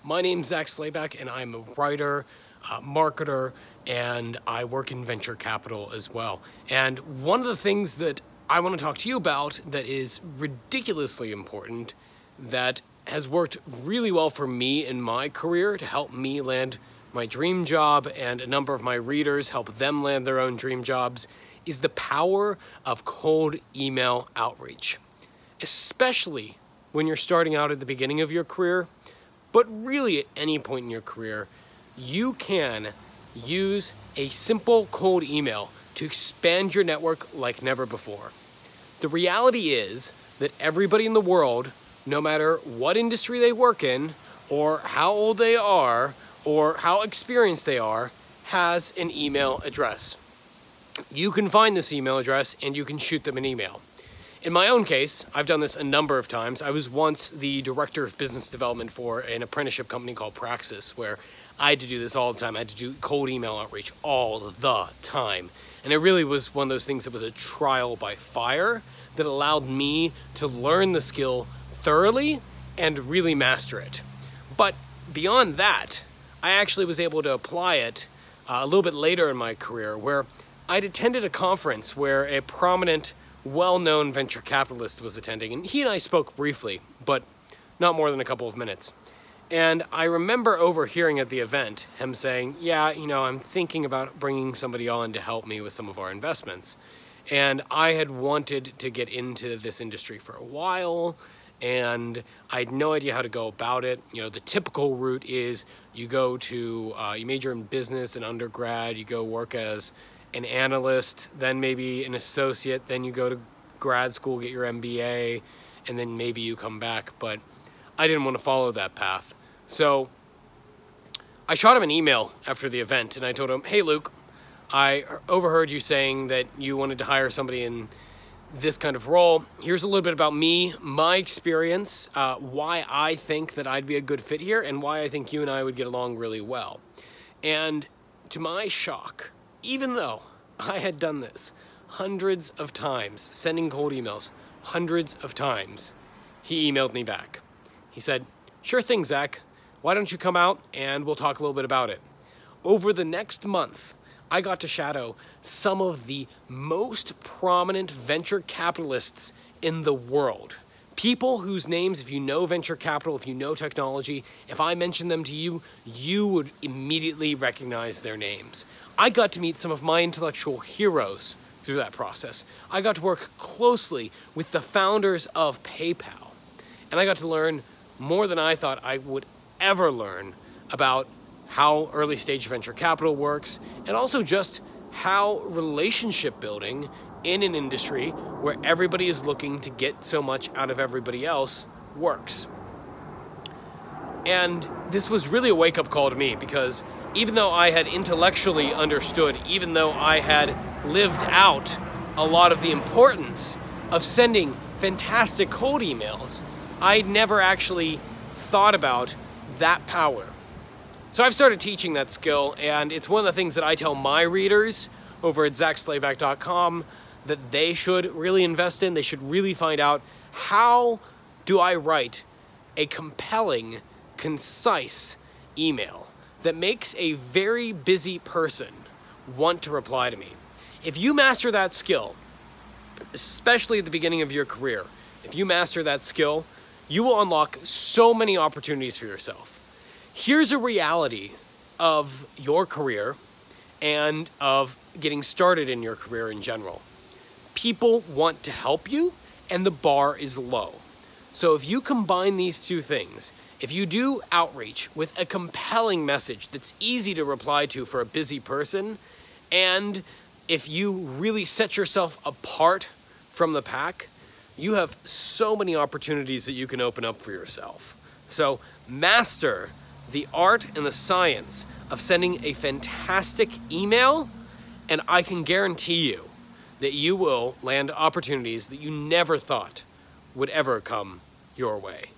My name's Slayback, and I'm a writer, marketer, and I work in venture capital as well. And one of the things that I want to talk to you about that is ridiculously important, that has worked really well for me in my career to help me land my dream job, and a number of my readers help them land their own dream jobs, is the power of cold email outreach. Especially when you're starting out at the beginning of your career, but really at any point in your career, you can use a simple cold email to expand your network like never before. The reality is that everybody in the world, no matter what industry they work in, or how old they are, or how experienced they are, has an email address. You can find this email address and you can shoot them an email. In my own case, I've done this a number of times. I was once the director of business development for an apprenticeship company called Praxis, where I had to do this all the time. I had to do cold email outreach all the time. And it really was one of those things that was a trial by fire that allowed me to learn the skill thoroughly and really master it. But beyond that, I actually was able to apply it a little bit later in my career, where I'd attended a conference where a prominent, well-known venture capitalist was attending, and he and I spoke briefly, but not more than a couple of minutes. And I remember overhearing at the event him saying, yeah, I'm thinking about bringing somebody on to help me with some of our investments. And I had wanted to get into this industry for a while, and I had no idea how to go about it. The typical route is you go to, you major in business in undergrad, you go work as an analyst, then maybe an associate, then you go to grad school, get your MBA, and then maybe you come back. But I didn't want to follow that path. So I shot him an email after the event, and I told him, hey, Luke, I overheard you saying that you wanted to hire somebody in this kind of role. Here's a little bit about me, my experience, why I think that I'd be a good fit here, and why I think you and I would get along really well. And to my shock, even though I had done this hundreds of times, sending cold emails hundreds of times, he emailed me back. He said, sure thing, Zach. Why don't you come out and we'll talk a little bit about it. Over the next month, I got to shadow some of the most prominent venture capitalists in the world. People whose names, if you know venture capital, if you know technology, if I mention them to you, you would immediately recognize their names. I got to meet some of my intellectual heroes through that process. I got to work closely with the founders of PayPal. And I got to learn more than I thought I would ever learn about how early stage venture capital works, and also just how relationship building in an industry where everybody is looking to get so much out of everybody else works. And this was really a wake-up call to me, because even though I had intellectually understood, even though I had lived out a lot of the importance of sending fantastic cold emails, I never actually thought about that power. So I've started teaching that skill, and it's one of the things that I tell my readers over at ZachSlayback.com that they should really invest in. They should really find out, how do I write a compelling, concise email that makes a very busy person want to reply to me? If you master that skill, especially at the beginning of your career, if you master that skill, you will unlock so many opportunities for yourself. Here's a reality of your career and of getting started in your career in general. People want to help you, and the bar is low. So if you combine these two things, if you do outreach with a compelling message that's easy to reply to for a busy person, and if you really set yourself apart from the pack, you have so many opportunities that you can open up for yourself. So master the art and the science of sending a fantastic email, and I can guarantee you that you will land opportunities that you never thought would ever come your way.